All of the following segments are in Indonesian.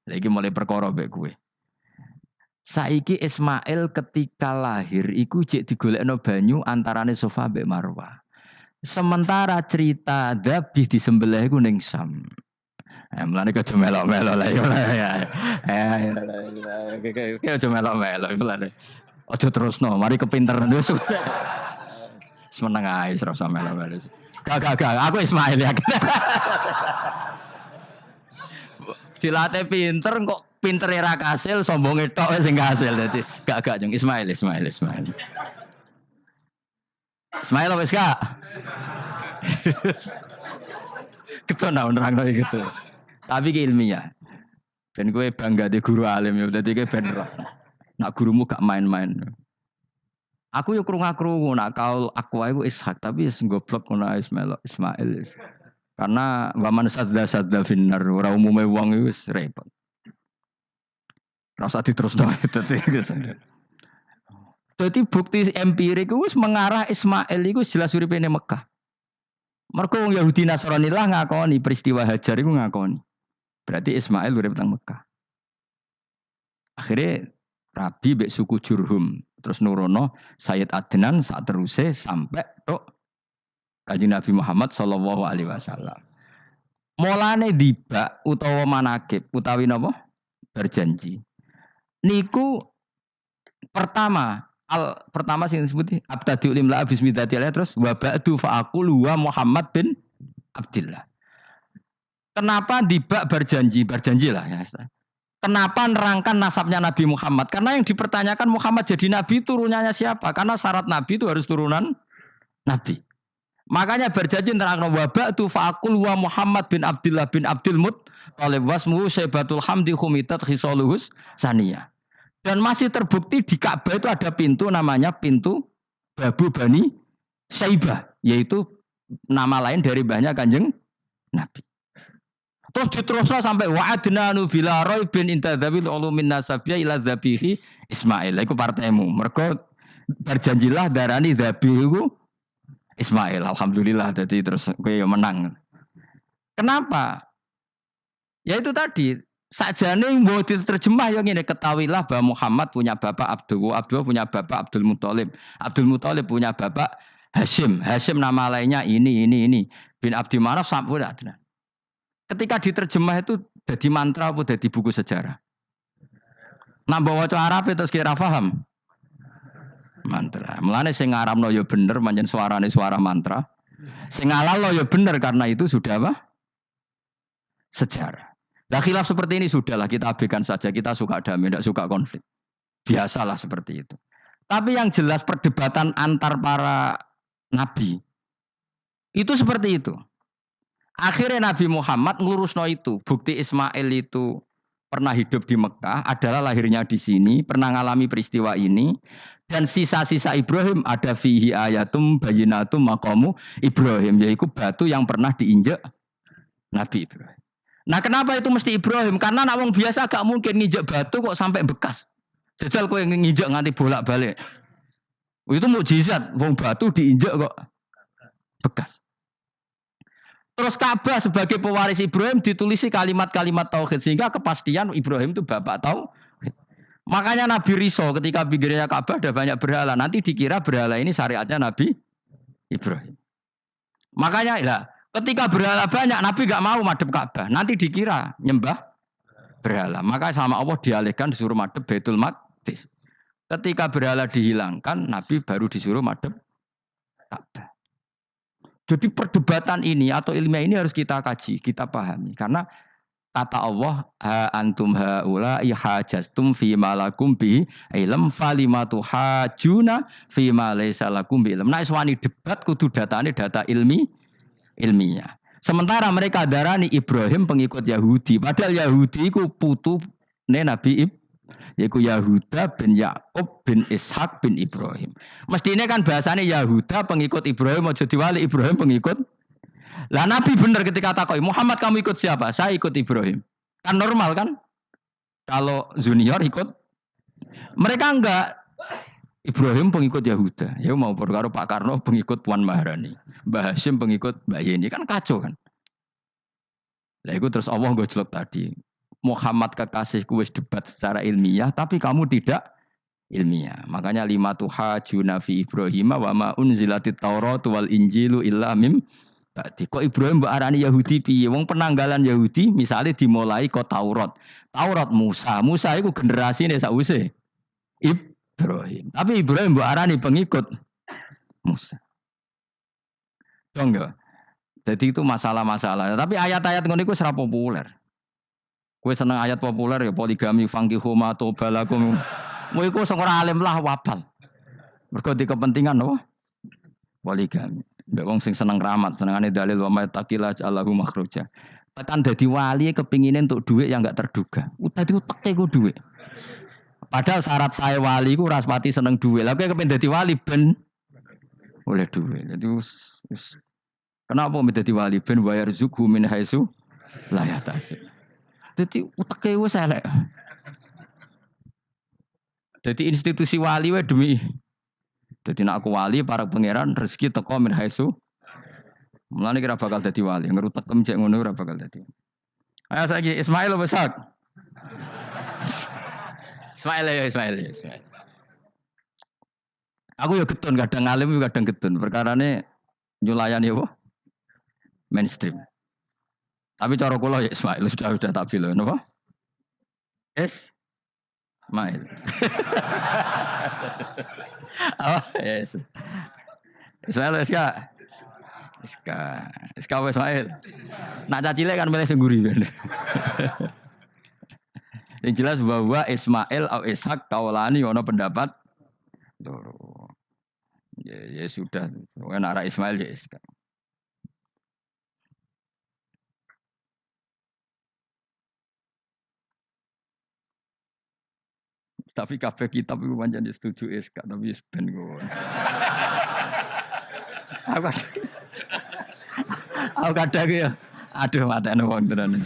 Lagi mulai perkara mbek kowe. Saiki Ismail ketika lahir iku jek digolekno banyu antarane Safa mbek Marwah. Sementara cerita Dzabih disembelih iku ning Sam. Mulane aja melok-melok lah ya. Aja melok-melok mulane. Aja terusno, mari kepinteran wis. Semeneng ae ora usah melok-melok. Gak, aku Ismail ya. Dilatih pinter kok pinter ra kasil, sombonge tok sing kasil dadi gak jeng Ismail. Ismail wis gak? Ketona nerangno gitu. Tapi ki ilmiah. Ben kowe bangga di guru alim ya dadi kowe ben nak gurumu gak main-main. Aku yo krungu-krungu nak kaul aku iku Ishak tapi wis goblok ngono Ismail. Karena waman sadda finnar ora umume wong iku wis repot. Rasa diterusno dadi bukti empirik wis mengarah Ismail iku jelas uripe ning Mekah. Mergo wong Yahudi Nasrani lah ngakoni peristiwa Hajar iku ngakoni. Berarti Ismail urip nang Mekah. Akhirnya Rabi mbek suku Jurhum terus nurono Sayyid Adnan sak teruse sampai tok Kanjeng Nabi Muhammad sallallahu alaihi wasallam. Mulane dibak utawa manakib utawi napa? Berjanji. Niku pertama sing disebut abtadi limla bismillahi terus wa ba'du fa aqulu wa Muhammad bin Abdullah. Kenapa dibak berjanji lah ya. Kenapa nerangkan nasabnya Nabi Muhammad? Karena yang dipertanyakan Muhammad jadi Nabi turunannya siapa? Karena syarat Nabi itu harus turunan Nabi. Makanya berjanji nerangkan wa ba'du fa aqulu wa Muhammad bin Abdullah bin Abdul Muttalib wasmuhu Syaibatul Hamdi khumitat khisaluhus saniyah. Dan masih terbukti di Ka'bah itu ada pintu namanya pintu Babu Bani Syaibah, yaitu nama lain dari banyak Kanjeng Nabi. Terus diteruslah sampai wa'adnanu bila raibin intadzabil ulumin nasabiyya ila dzabihi Ismail. Iku partaimu. Mergo berjanjilah darani dzabihu Ismail. Alhamdulillah jadi terus kowe menang. Kenapa? Ya itu tadi sakjane mbok diterjemah yang ini ketahuilah bahwa Muhammad punya bapak Abdullah punya bapak Abdul Muthalib punya bapak Hashim nama lainnya ini bin Abdi Manaf sampai Adnan. Ketika diterjemah itu jadi mantra apa jadi buku sejarah. Nambah waca Arab terus kira paham. Mantra. Mulane sing ngaramno ya bener pancen suarane suara mantra. Sing ngalalno ya bener karena itu sudah apa? Sejarah. Nah khilaf seperti ini sudahlah kita abaikan saja. Kita suka damai, tidak suka konflik. Biasalah seperti itu. Tapi yang jelas perdebatan antar para nabi itu seperti itu. Akhirnya Nabi Muhammad ngelurusno itu. Bukti Ismail itu pernah hidup di Mekah, adalah lahirnya di sini, pernah ngalami peristiwa ini. Dan sisa-sisa Ibrahim ada fihi ayatum bayinatum maqamu Ibrahim, yaitu batu yang pernah diinjak Nabi Ibrahim. Nah kenapa itu mesti Ibrahim? Karena nak wong biasa gak mungkin nginjek batu kok sampai bekas. Jajal kowe nginjek nganti bolak-balik. Itu mukjizat, wong batu diinjek kok bekas. Terus Ka'bah sebagai pewaris Ibrahim ditulisi kalimat-kalimat tauhid sehingga kepastian Ibrahim itu bapak tauhid. Makanya Nabi Riso ketika pinggirnya Ka'bah ada banyak berhala, nanti dikira berhala ini syariatnya Nabi Ibrahim. Makanya lah ketika berhala banyak, Nabi gak mau madhep Ka'bah. Nanti dikira nyembah berhala. Maka sama Allah dialihkan disuruh madhep Baitul Maqdis. Ketika berhala dihilangkan, Nabi baru disuruh madhep Ka'bah. Jadi perdebatan ini atau ilmiah ini harus kita kaji, kita pahami. Karena kata Allah, ha antum haula ihajastum fi malakum bi ilm falimatu hajuna fi ma laysa lakum bi ilm. Nah, iswani debat kudu datane data ilmiah. Sementara mereka darani Ibrahim pengikut Yahudi, padahal Yahudi iku putune Nabi Ibrahim, yaitu Yahuda bin Yakub bin Ishak bin Ibrahim. Mestinya kan bahasanya Yahuda pengikut Ibrahim, aja diwali Ibrahim pengikut. Lah Nabi benar ketika takoi, Muhammad kamu ikut siapa? Saya ikut Ibrahim. Kan normal kan? Kalau junior ikut, mereka enggak. Ibrahim pengikut Yahuda. Ya mau perkara Pak Karno pengikut Puan Maharani. Mbah Hashim pengikut Mbah Yeni. Kan kacau kan? Lah itu terus Allah gojlok tadi. Muhammad kekasihku wis debat secara ilmiah, tapi kamu tidak ilmiah. Makanya lima tuhajuna fi Ibrahim wa ma unzilatit Taurat wal Injilu illa mim ba'di. Kok Ibrahim mbok arani Yahudi piye? Wong penanggalan Yahudi misalnya dimulai kok Taurat. Taurat Musa. Musa iku generasine sause Ibrahim. Tapi Ibrahim mbok arani pengikut Musa. Dong enggak? Jadi itu masalah-masalah. Tapi ayat-ayat ngono iku ora populer. Kowe seneng ayat populer ya poligami fankihu ma tobalakum. Kowe iku sing ora alim lah wapal. Mergo di kepentingan apa? Poligami. Mbek wong sing seneng keramat, senengane dalil wa may taqila Allahu makhruja. Tekan dadi wali kepingine untuk duit yang enggak terduga. Dadi uteke ku duit. Padahal syarat saya wali ku ora pati seneng duit. Lah kowe kepengin dadi wali ben oleh duit. Jadi kenapa menjadi wali ben bayar zuku min haitsu la yahtasib. Dadi uteke wis elek. Dadi institusi wali wae demi. Dadi nek aku wali para pangeran rezeki teko min haitsu. Mulane kira bakal dadi wali, ngerutekem cek ngono ora bakal dadi. Ayo saiki Ismail besar. Ismail. Aku ya getun kadang alim kadang getun. Perkarane nyulayani apa? Mainstream. Tapi cara kula ya Ismail sudah tak bilang napa? Ismail. Oh, yes. Ismail Iska Ismail. Nak cacile kan milih sengguri kan. Yang jelas bahwa Ismail atau Ishak kaulani ono pendapat loro. Ya sudah, kan arah Ismail ya Iska. Tapi kabeh kitab iku pancen setuju SK tapi wis ben kok. Aku kadang ya aduh matane wong tenan.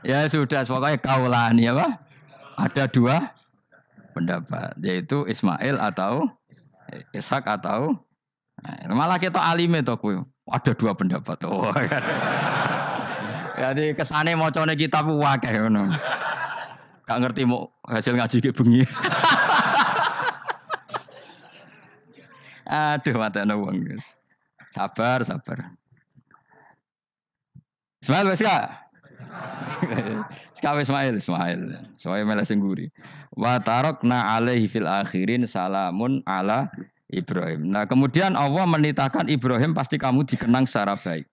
Ya sudah pokoknya kaulani apa? Ada dua pendapat yaitu Ismail atau Ishak atau malah kita alime to kowe. Ada dua pendapat. Oh. Jadi kesane macane kitab akeh ngono. Gak ngerti mau hasil ngaji ke bengi. Aduh mata wong guys. Sabar. Ismail wis ka? Ismail. Soale mele sing guri. Wa tarakna alaihi fil akhirin salamun ala Ibrahim. Nah, kemudian Allah menitahkan Ibrahim pasti kamu dikenang secara baik.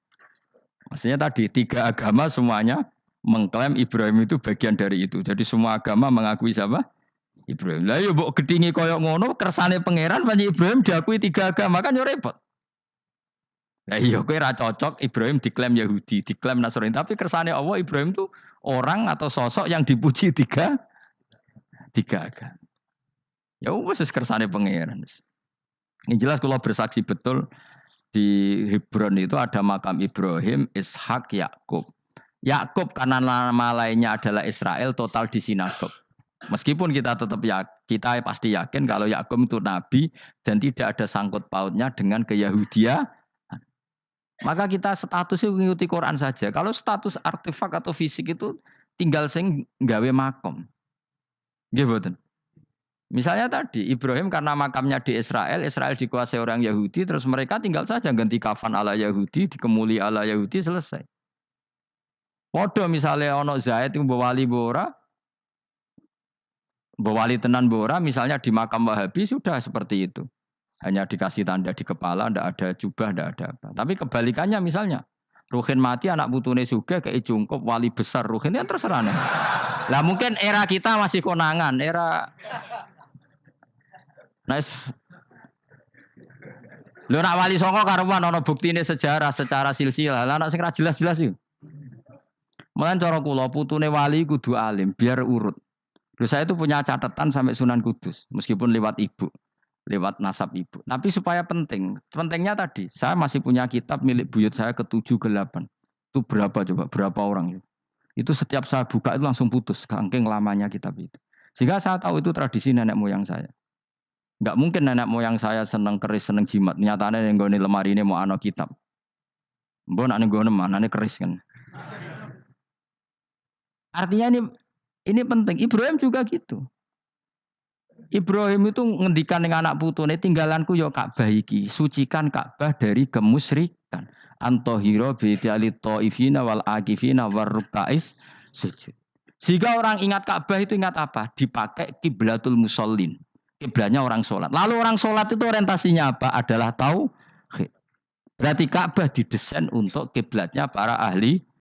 Maksudnya tadi tiga agama semuanya mengklaim Ibrahim itu bagian dari itu. Jadi semua agama mengakui siapa? Ibrahim. Lah yo mbok gedhingi koyo ngono kersane pangeran panjenengan Ibrahim diakui tiga agama kan yo repot. Lah iya kowe ra cocok Ibrahim diklaim Yahudi, diklaim Nasrani, tapi kersane Allah Ibrahim itu orang atau sosok yang dipuji tiga agama. Ya wis kersane pangeran. Ini jelas kalau bersaksi betul di Hebron itu ada makam Ibrahim, Ishak, Yakub. Yakub karena nama lainnya adalah Israel total di sinagog. Meskipun kita tetap kita pasti yakin kalau Yakub itu nabi dan tidak ada sangkut pautnya dengan keyahudian. Maka kita statusnya mengikuti Quran saja. Kalau status artefak atau fisik itu tinggal sing gawe makom. Nggih mboten. Misalnya tadi Ibrahim karena makamnya di Israel, Israel dikuasai orang Yahudi, terus mereka tinggal saja ganti kafan ala Yahudi, dikemuli ala Yahudi, selesai. Podo misalnya ono Zaid itu bawali bora, bawali tenan bora, misalnya di makam Wahabi sudah seperti itu. Hanya dikasih tanda di kepala, ndak ada jubah, ndak ada apa. Tapi kebalikannya misalnya, Ruhin mati anak putune sugih kei jungkup wali besar Ruhin ya terserah nih. Lah mungkin era kita masih konangan, era nice. Lho nak wali songo karuan ono buktine sejarah secara silsilah. Lah nak sing ra jelas-jelas iki. Mulane cara kula putune wali kudu alim biar urut. Terus saya itu punya catatan sampai Sunan Kudus meskipun lewat ibu, lewat nasab ibu. Tapi supaya penting. Pentingnya tadi, saya masih punya kitab milik buyut saya ke-7 ke-8. Itu berapa coba? Berapa orang? Itu setiap saya buka itu langsung putus saking lamanya kitab itu. Sehingga saya tahu itu tradisi nenek moyang saya. Enggak mungkin nenek moyang saya seneng keris, seneng jimat. Nyatane yang nggone lemari ini mau ana kitab. Mbok nek nggone manane keris kan. Artinya ini penting. Ibrahim juga gitu. Ibrahim itu ngendikan dengan anak putune, tinggalanku yo Ka'bah iki, sucikan Ka'bah dari kemusyrikan. Antohiro bidali ta'ifina wal akifina warrukais sujud. Jika orang ingat Ka'bah itu ingat apa? Dipakai kiblatul musallin. Kiblatnya orang sholat. Lalu orang sholat itu orientasinya apa? Adalah tauhid. Berarti Ka'bah didesain untuk kiblatnya para ahli